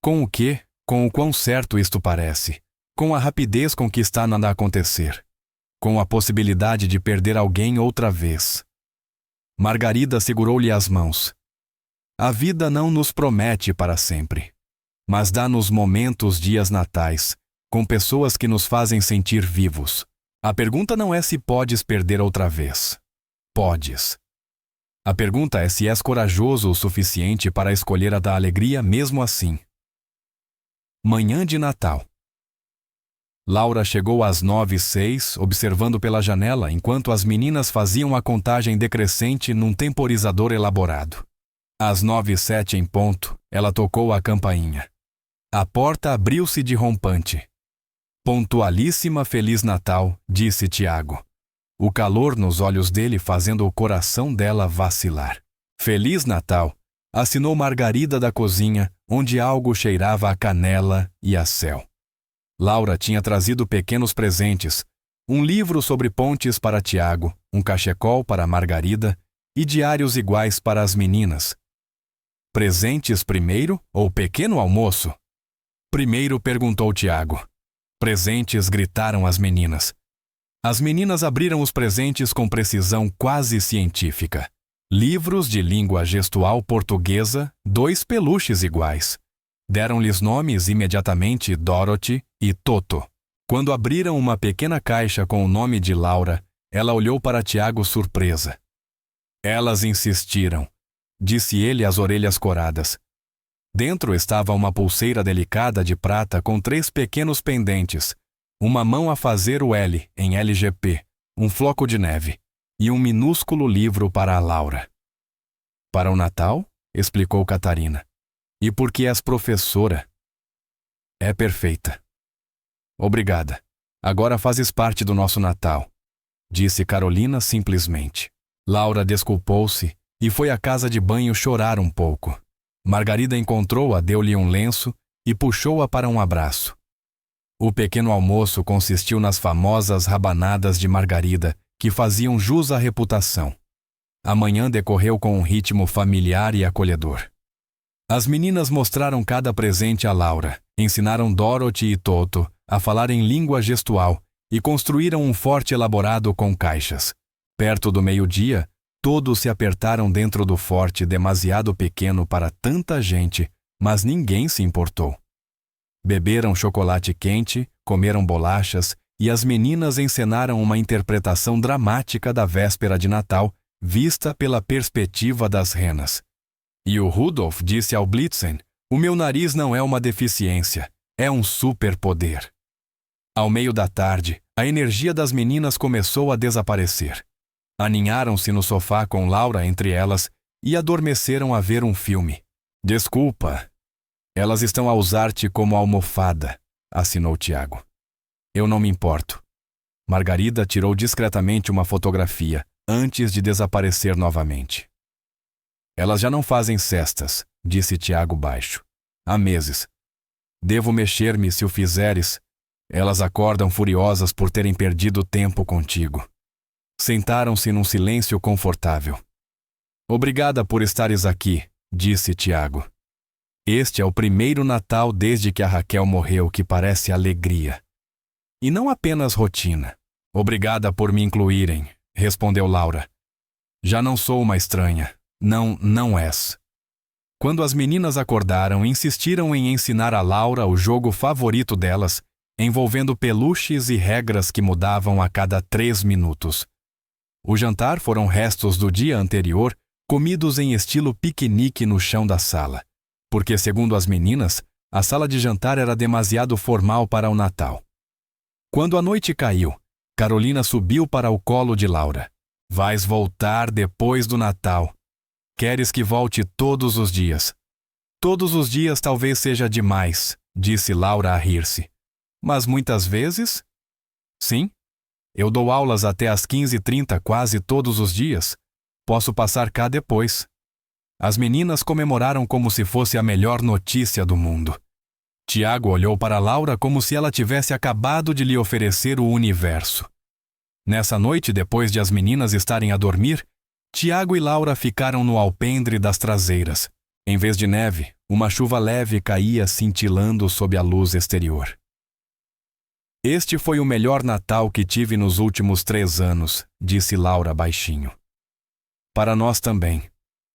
Com o quê? Com o quão certo isto parece. Com a rapidez com que está a acontecer. Com a possibilidade de perder alguém outra vez. Margarida segurou-lhe as mãos. A vida não nos promete para sempre, mas dá-nos momentos, dias natais, com pessoas que nos fazem sentir vivos. A pergunta não é se podes perder outra vez. Podes. A pergunta é se és corajoso o suficiente para escolher a da alegria mesmo assim. Manhã de Natal. Laura chegou às 9h06, observando pela janela enquanto as meninas faziam a contagem decrescente num temporizador elaborado. Às 9h07 em ponto, ela tocou a campainha. A porta abriu-se de rompante. Pontualíssima Feliz Natal, disse Tiago. O calor nos olhos dele fazendo o coração dela vacilar. Feliz Natal, assinou Margarida da cozinha, onde algo cheirava a canela e a céu. Laura tinha trazido pequenos presentes, um livro sobre pontes para Tiago, um cachecol para Margarida e diários iguais para as meninas. Presentes primeiro ou pequeno almoço? Primeiro, perguntou Tiago. Presentes, gritaram as meninas. As meninas abriram os presentes com precisão quase científica. Livros de língua gestual portuguesa, 2 peluches iguais. Deram-lhes nomes imediatamente Dorothy e Toto. Quando abriram uma pequena caixa com o nome de Laura, ela olhou para Tiago surpresa. Elas insistiram, disse ele, as orelhas coradas. Dentro estava uma pulseira delicada de prata com 3 pequenos pendentes, uma mão a fazer o L em LGP, um floco de neve e um minúsculo livro para a Laura. Para o Natal? Explicou Catarina. E porque és professora. É perfeita. Obrigada. Agora fazes parte do nosso Natal, disse Carolina simplesmente. Laura desculpou-se e foi à casa de banho chorar um pouco. Margarida encontrou-a, deu-lhe um lenço e puxou-a para um abraço. O pequeno almoço consistiu nas famosas rabanadas de Margarida, que faziam jus à reputação. A manhã decorreu com um ritmo familiar e acolhedor. As meninas mostraram cada presente a Laura, ensinaram Dorothy e Toto a falar em língua gestual e construíram um forte elaborado com caixas. Perto do meio-dia, todos se apertaram dentro do forte demasiado pequeno para tanta gente, mas ninguém se importou. Beberam chocolate quente, comeram bolachas e as meninas encenaram uma interpretação dramática da véspera de Natal, vista pela perspectiva das renas. E o Rudolf disse ao Blitzen: o meu nariz não é uma deficiência, é um superpoder. Ao meio da tarde, A energia das meninas começou a desaparecer. Aninharam-se no sofá com Laura entre elas e adormeceram a ver um filme. Desculpa. Elas estão a usar-te como almofada, assinou Tiago. Eu não me importo. Margarida tirou discretamente uma fotografia antes de desaparecer novamente. Elas já não fazem cestas, disse Tiago baixo. Há meses. Devo mexer-me se o fizeres. Elas acordam furiosas por terem perdido tempo contigo. Sentaram-se num silêncio confortável. Obrigada por estares aqui, disse Tiago. Este é o primeiro Natal desde que a Raquel morreu que parece alegria. E não apenas rotina. Obrigada por me incluírem, respondeu Laura. Já não sou uma estranha. Não és. Quando as meninas acordaram, insistiram em ensinar a Laura o jogo favorito delas, envolvendo peluches e regras que mudavam a cada 3 minutos. O jantar foram restos do dia anterior, comidos em estilo piquenique no chão da sala, porque, segundo as meninas, a sala de jantar era demasiado formal para o Natal. Quando a noite caiu, Carolina subiu para o colo de Laura. Vais voltar depois do Natal. Queres que volte todos os dias? Todos os dias talvez seja demais, disse Laura a rir-se. Mas muitas vezes? Sim. Eu dou aulas até às 15h30 quase todos os dias. Posso passar cá depois. As meninas comemoraram como se fosse a melhor notícia do mundo. Tiago olhou para Laura como se ela tivesse acabado de lhe oferecer o universo. Nessa noite, depois de as meninas estarem a dormir, Tiago e Laura ficaram no alpendre das traseiras. Em vez de neve, uma chuva leve caía cintilando sob a luz exterior. Este foi o melhor Natal que tive nos últimos 3 anos, disse Laura baixinho. Para nós também.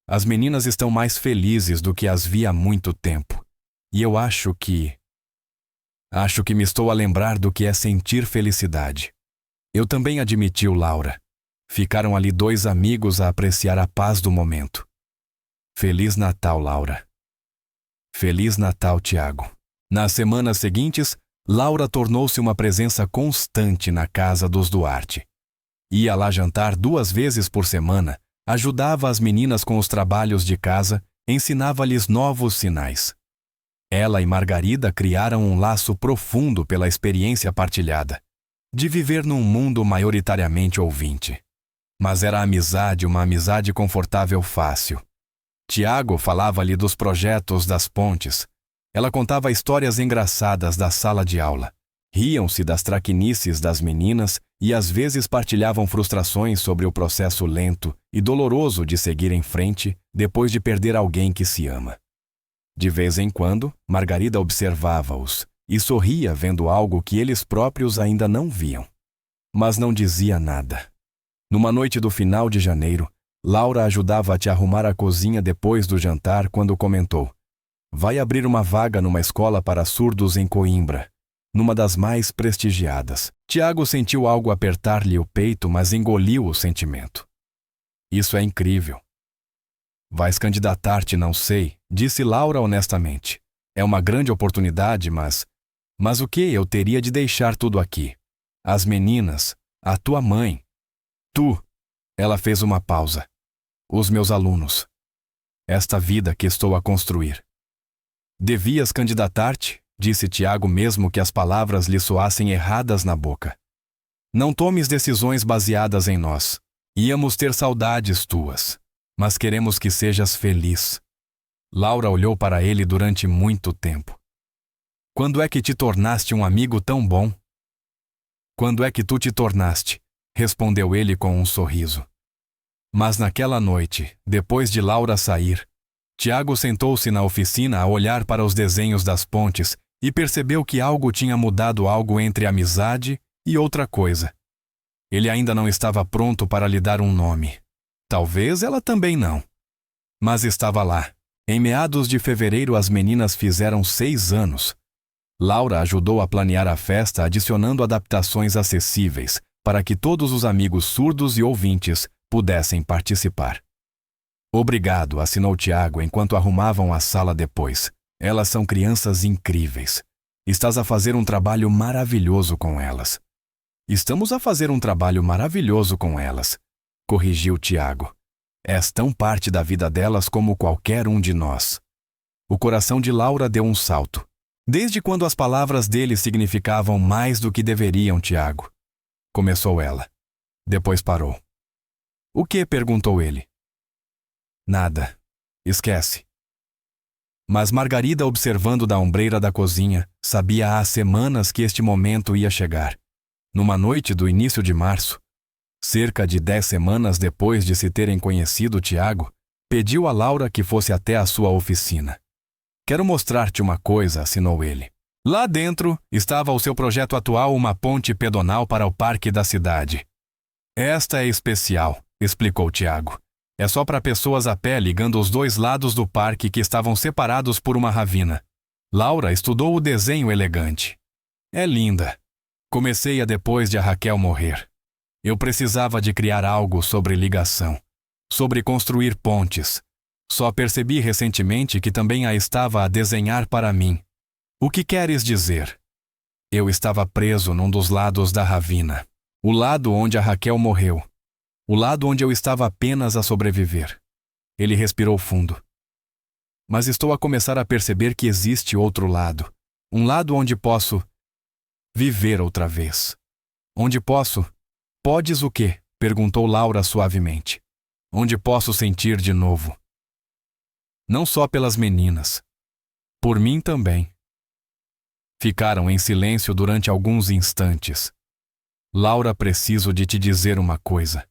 As meninas estão mais felizes do que as vi há muito tempo. E eu acho que me estou a lembrar do que é sentir felicidade. Eu também, admitiu Laura. Ficaram ali 2 amigos a apreciar a paz do momento. Feliz Natal, Laura. Feliz Natal, Tiago. Nas semanas seguintes, Laura tornou-se uma presença constante na casa dos Duarte. Ia lá jantar 2 vezes por semana, ajudava as meninas com os trabalhos de casa, ensinava-lhes novos sinais. Ela e Margarida criaram um laço profundo pela experiência partilhada, de viver num mundo maioritariamente ouvinte. Mas era uma amizade confortável fácil. Tiago falava-lhe dos projetos das pontes. Ela contava histórias engraçadas da sala de aula. Riam-se das traquinices das meninas e às vezes partilhavam frustrações sobre o processo lento e doloroso de seguir em frente depois de perder alguém que se ama. De vez em quando, Margarida observava-os e sorria vendo algo que eles próprios ainda não viam. Mas não dizia nada. Numa noite do final de janeiro, Laura ajudava a te arrumar a cozinha depois do jantar quando comentou: vai abrir uma vaga numa escola para surdos em Coimbra, numa das mais prestigiadas. Tiago sentiu algo apertar-lhe o peito, mas engoliu o sentimento. Isso é incrível. Vais candidatar-te, não sei, disse Laura honestamente. É uma grande oportunidade, mas o que eu teria de deixar tudo aqui? As meninas, a tua mãe. Tu, ela fez uma pausa. Os meus alunos. Esta vida que estou a construir. Devias candidatar-te, disse Tiago mesmo que as palavras lhe soassem erradas na boca. Não tomes decisões baseadas em nós. Íamos ter saudades tuas, mas queremos que sejas feliz. Laura olhou para ele durante muito tempo. Quando é que te tornaste um amigo tão bom? Quando é que tu te tornaste? Respondeu ele com um sorriso. Mas naquela noite, depois de Laura sair, Tiago sentou-se na oficina a olhar para os desenhos das pontes e percebeu que algo tinha mudado entre amizade e outra coisa. Ele ainda não estava pronto para lhe dar um nome. Talvez ela também não. Mas estava lá. Em meados de fevereiro as meninas fizeram 6 anos. Laura ajudou a planear a festa adicionando adaptações acessíveis, para que todos os amigos surdos e ouvintes pudessem participar. Obrigado, assinou Tiago enquanto arrumavam a sala depois. Elas são crianças incríveis. Estás a fazer um trabalho maravilhoso com elas. Estamos a fazer um trabalho maravilhoso com elas, corrigiu Tiago. És tão parte da vida delas como qualquer um de nós. O coração de Laura deu um salto. Desde quando as palavras dele significavam mais do que deveriam, Tiago? Começou ela. Depois parou. O que? Perguntou ele. Nada. Esquece. Mas Margarida, observando da ombreira da cozinha, sabia há semanas que este momento ia chegar. Numa noite do início de março, cerca de 10 semanas depois de se terem conhecido Tiago, pediu a Laura que fosse até a sua oficina. Quero mostrar-te uma coisa, assinou ele. Lá dentro estava o seu projeto atual, uma ponte pedonal para o parque da cidade. Esta é especial, explicou Tiago. É só para pessoas a pé ligando os dois lados do parque que estavam separados por uma ravina. Laura estudou o desenho elegante. É linda. Comecei-a depois de a Raquel morrer. Eu precisava de criar algo sobre ligação, sobre construir pontes. Só percebi recentemente que também a estava a desenhar para mim. O que queres dizer? Eu estava preso num dos lados da ravina. O lado onde a Raquel morreu. O lado onde eu estava apenas a sobreviver. Ele respirou fundo. Mas estou a começar a perceber que existe outro lado. Um lado onde posso viver outra vez. Onde posso? Podes o quê? Perguntou Laura suavemente. Onde posso sentir de novo. Não só pelas meninas. Por mim também. Ficaram em silêncio durante alguns instantes. Laura, preciso de te dizer uma coisa.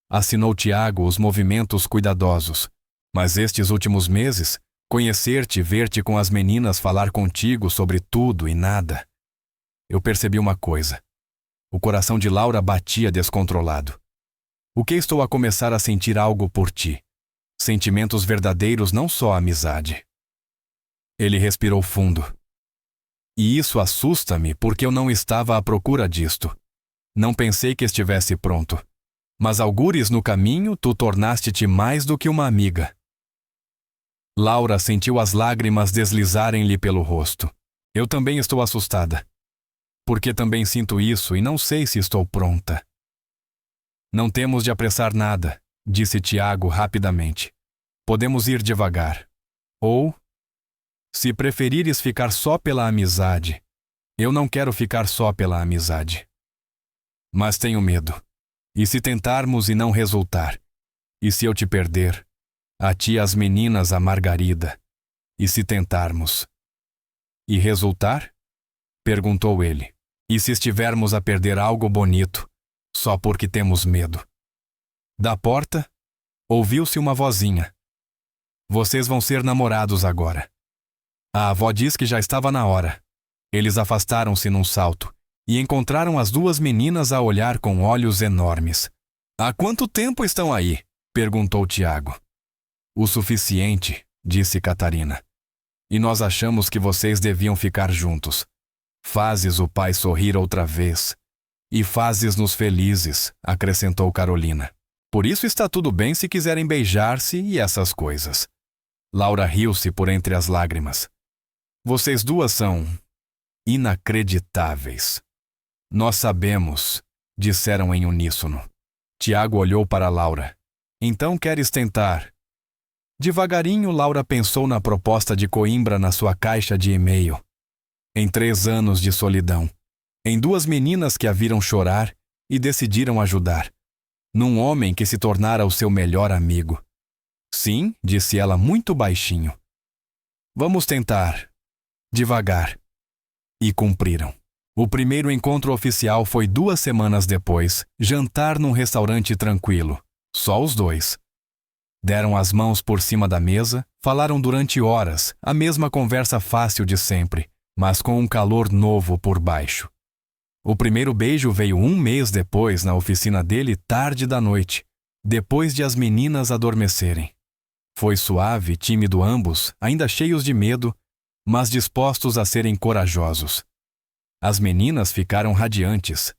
Assinou Tiago os movimentos cuidadosos. Mas estes últimos meses, conhecer-te, ver-te com as meninas, falar contigo sobre tudo e nada. Eu percebi uma coisa. O coração de Laura batia descontrolado. O que estou a começar a sentir algo por ti? Sentimentos verdadeiros, não só amizade. Ele respirou fundo. E isso assusta-me porque eu não estava à procura disto. Não pensei que estivesse pronto. Mas algures no caminho, tu tornaste-te mais do que uma amiga. Laura sentiu as lágrimas deslizarem-lhe pelo rosto. Eu também estou assustada. Porque também sinto isso e não sei se estou pronta. Não temos de apressar nada, disse Tiago rapidamente. Podemos ir devagar. Ou, se preferires ficar só pela amizade, eu não quero ficar só pela amizade. Mas tenho medo. E se tentarmos e não resultar? E se eu te perder? A ti, as meninas, a Margarida. E se tentarmos? E resultar? Perguntou ele. E se estivermos a perder algo bonito, só porque temos medo? Da porta, ouviu-se uma vozinha. Vocês vão ser namorados agora. A avó diz que já estava na hora. Eles afastaram-se num salto e encontraram as duas meninas a olhar com olhos enormes. Há quanto tempo estão aí? Perguntou Tiago. O suficiente, disse Catarina. E nós achamos que vocês deviam ficar juntos. Fazes o pai sorrir outra vez. E fazes-nos felizes, acrescentou Carolina. Por isso está tudo bem se quiserem beijar-se e essas coisas. Laura riu-se por entre as lágrimas. Vocês duas são inacreditáveis. Nós sabemos, disseram em uníssono. Tiago olhou para Laura. Então queres tentar? Devagarinho, Laura pensou na proposta de Coimbra na sua caixa de e-mail. Em 3 anos de solidão. Em 2 meninas que a viram chorar e decidiram ajudar. Num homem que se tornara o seu melhor amigo. Sim, disse ela muito baixinho. Vamos tentar. Devagar. E cumpriram. O primeiro encontro oficial foi 2 semanas depois, jantar num restaurante tranquilo. Só os dois. Deram as mãos por cima da mesa, falaram durante horas, a mesma conversa fácil de sempre, mas com um calor novo por baixo. O primeiro beijo veio 1 mês depois na oficina dele, tarde da noite, depois de as meninas adormecerem. Foi suave, tímido ambos, ainda cheios de medo, mas dispostos a serem corajosos. As meninas ficaram radiantes.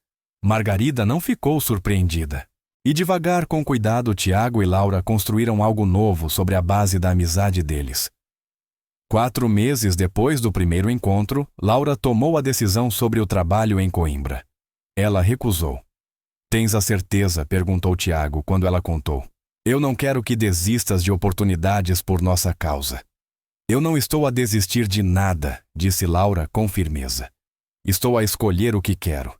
Margarida não ficou surpreendida. E devagar, com cuidado, Tiago e Laura construíram algo novo sobre a base da amizade deles. 4 meses depois do primeiro encontro, Laura tomou a decisão sobre o trabalho em Coimbra. Ela recusou. Tens a certeza? Perguntou Tiago quando ela contou. Eu não quero que desistas de oportunidades por nossa causa. Eu não estou a desistir de nada, disse Laura com firmeza. Estou a escolher o que quero.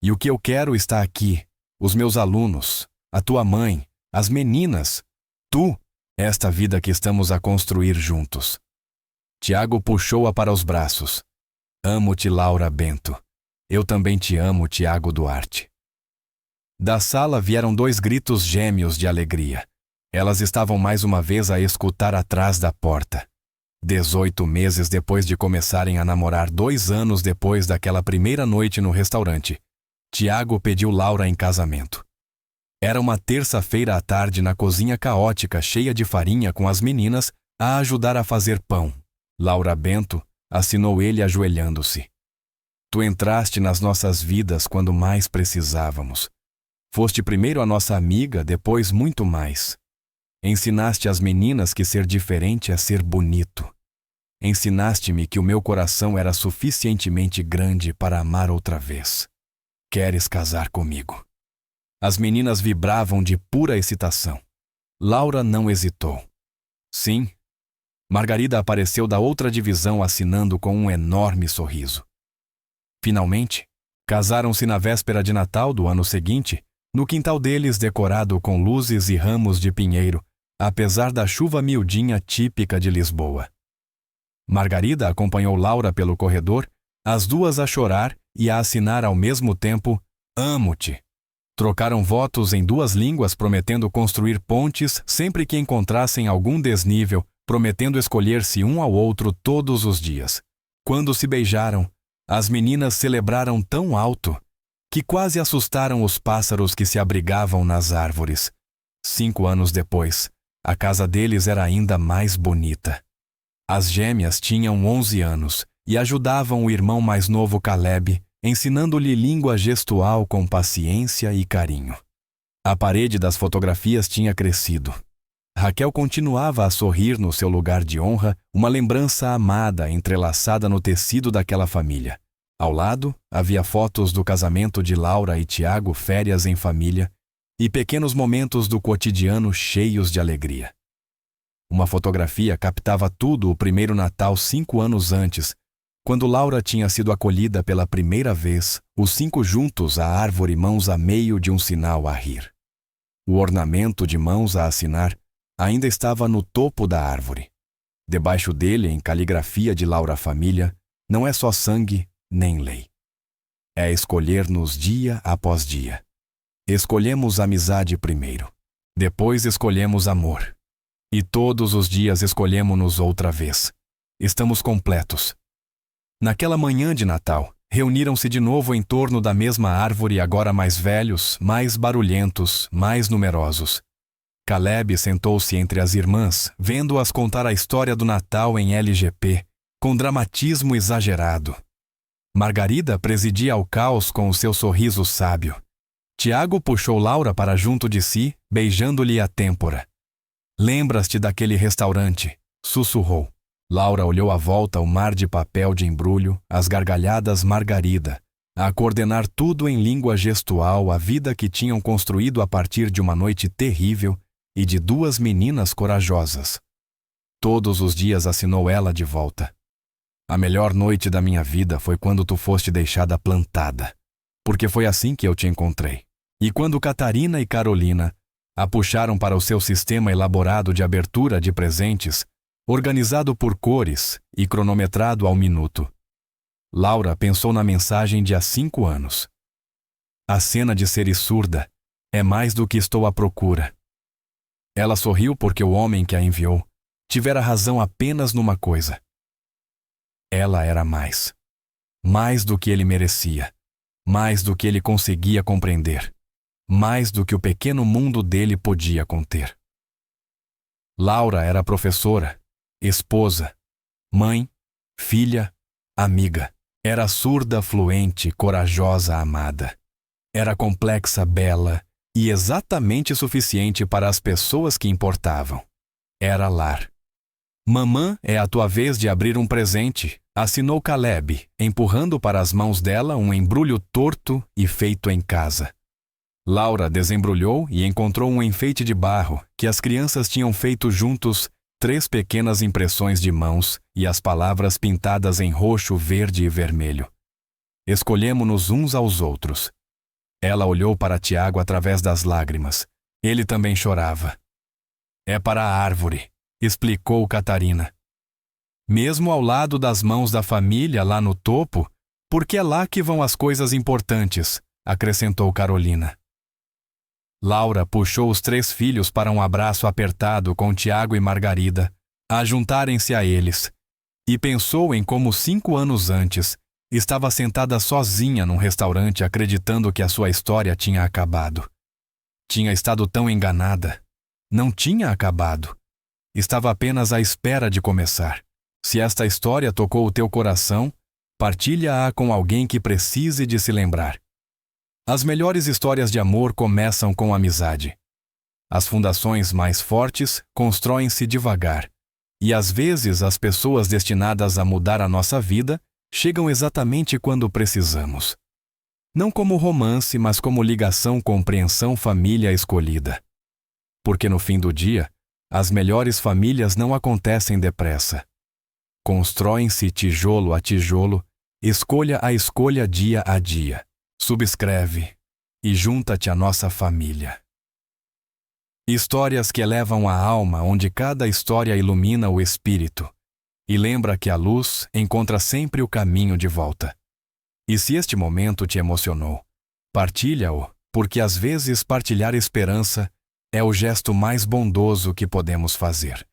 E o que eu quero está aqui. Os meus alunos, a tua mãe, as meninas, tu, esta vida que estamos a construir juntos. Tiago puxou-a para os braços. Amo-te, Laura Bento. Eu também te amo, Tiago Duarte. Da sala vieram 2 gritos gêmeos de alegria. Elas estavam mais uma vez a escutar atrás da porta. 18 meses depois de começarem a namorar, 2 anos depois daquela primeira noite no restaurante, Tiago pediu Laura em casamento. Era uma terça-feira à tarde na cozinha caótica, cheia de farinha, com as meninas a ajudar a fazer pão. Laura Bento, assinou ele ajoelhando-se. Tu entraste nas nossas vidas quando mais precisávamos. Foste primeiro a nossa amiga, depois muito mais. Ensinaste às meninas que ser diferente é ser bonito. Ensinaste-me que o meu coração era suficientemente grande para amar outra vez. Queres casar comigo? As meninas vibravam de pura excitação. Laura não hesitou. Sim. Margarida apareceu da outra divisão assinando com um enorme sorriso. Finalmente, casaram-se na véspera de Natal do ano seguinte, no quintal deles decorado com luzes e ramos de pinheiro, apesar da chuva miudinha típica de Lisboa. Margarida acompanhou Laura pelo corredor, as duas a chorar e a assinar ao mesmo tempo Amo-te. Trocaram votos em 2 línguas, prometendo construir pontes sempre que encontrassem algum desnível, prometendo escolher-se um ao outro todos os dias. Quando se beijaram, as meninas celebraram tão alto que quase assustaram os pássaros que se abrigavam nas árvores. 5 anos depois, a casa deles era ainda mais bonita. As gêmeas tinham 11 anos e ajudavam o irmão mais novo Caleb, ensinando-lhe língua gestual com paciência e carinho. A parede das fotografias tinha crescido. Raquel continuava a sorrir no seu lugar de honra, uma lembrança amada entrelaçada no tecido daquela família. Ao lado, havia fotos do casamento de Laura e Tiago, férias em família, e pequenos momentos do cotidiano cheios de alegria. Uma fotografia captava tudo o primeiro Natal 5 anos antes, quando Laura tinha sido acolhida pela primeira vez, os 5 juntos à árvore, mãos a meio de um sinal a rir. O ornamento de mãos a assinar ainda estava no topo da árvore. Debaixo dele, em caligrafia de Laura Família, não é só sangue nem lei. É escolher-nos dia após dia. Escolhemos amizade primeiro. Depois escolhemos amor. E todos os dias escolhemos-nos outra vez. Estamos completos. Naquela manhã de Natal, reuniram-se de novo em torno da mesma árvore, agora mais velhos, mais barulhentos, mais numerosos. Caleb sentou-se entre as irmãs, vendo-as contar a história do Natal em LGP, com dramatismo exagerado. Margarida presidia ao caos com o seu sorriso sábio. Tiago puxou Laura para junto de si, beijando-lhe a têmpora. Lembras-te daquele restaurante? Sussurrou. Laura olhou à volta o mar de papel de embrulho, as gargalhadas Margarida, a coordenar tudo em língua gestual, a vida que tinham construído a partir de uma noite terrível e de 2 meninas corajosas. Todos os dias assinou ela de volta. A melhor noite da minha vida foi quando tu foste deixada plantada, porque foi assim que eu te encontrei. E quando Catarina e Carolina a puxaram para o seu sistema elaborado de abertura de presentes, organizado por cores e cronometrado ao minuto. Laura pensou na mensagem de há 5 anos. A cena de seres surda é mais do que estou à procura. Ela sorriu porque o homem que a enviou tivera razão apenas numa coisa. Ela era mais. Mais do que ele merecia. Mais do que ele conseguia compreender. Mais do que o pequeno mundo dele podia conter. Laura era professora, esposa, mãe, filha, amiga. Era surda, fluente, corajosa, amada. Era complexa, bela e exatamente suficiente para as pessoas que importavam. Era lar. Mamã, é a tua vez de abrir um presente, assinou Caleb, empurrando para as mãos dela um embrulho torto e feito em casa. Laura desembrulhou e encontrou um enfeite de barro que as crianças tinham feito juntos, 3 pequenas impressões de mãos e as palavras pintadas em roxo, verde e vermelho. Escolhemo-nos uns aos outros. Ela olhou para Tiago através das lágrimas. Ele também chorava. É para a árvore, explicou Catarina. Mesmo ao lado das mãos da família lá no topo, porque é lá que vão as coisas importantes, acrescentou Carolina. Laura puxou os 3 filhos para um abraço apertado com Tiago e Margarida, a juntarem-se a eles, e pensou em como 5 anos antes estava sentada sozinha num restaurante acreditando que a sua história tinha acabado. Tinha estado tão enganada. Não tinha acabado. Estava apenas à espera de começar. Se esta história tocou o teu coração, partilha-a com alguém que precise de se lembrar. As melhores histórias de amor começam com amizade. As fundações mais fortes constroem-se devagar, e às vezes as pessoas destinadas a mudar a nossa vida chegam exatamente quando precisamos. Não como romance, mas como ligação, compreensão, família escolhida. Porque no fim do dia, as melhores famílias não acontecem depressa. Constroem-se tijolo a tijolo, escolha a escolha, dia a dia. Subscreve e junta-te à nossa família. Histórias que elevam a alma, onde cada história ilumina o espírito e lembra que a luz encontra sempre o caminho de volta. E se este momento te emocionou, partilha-o, porque às vezes partilhar esperança é o gesto mais bondoso que podemos fazer.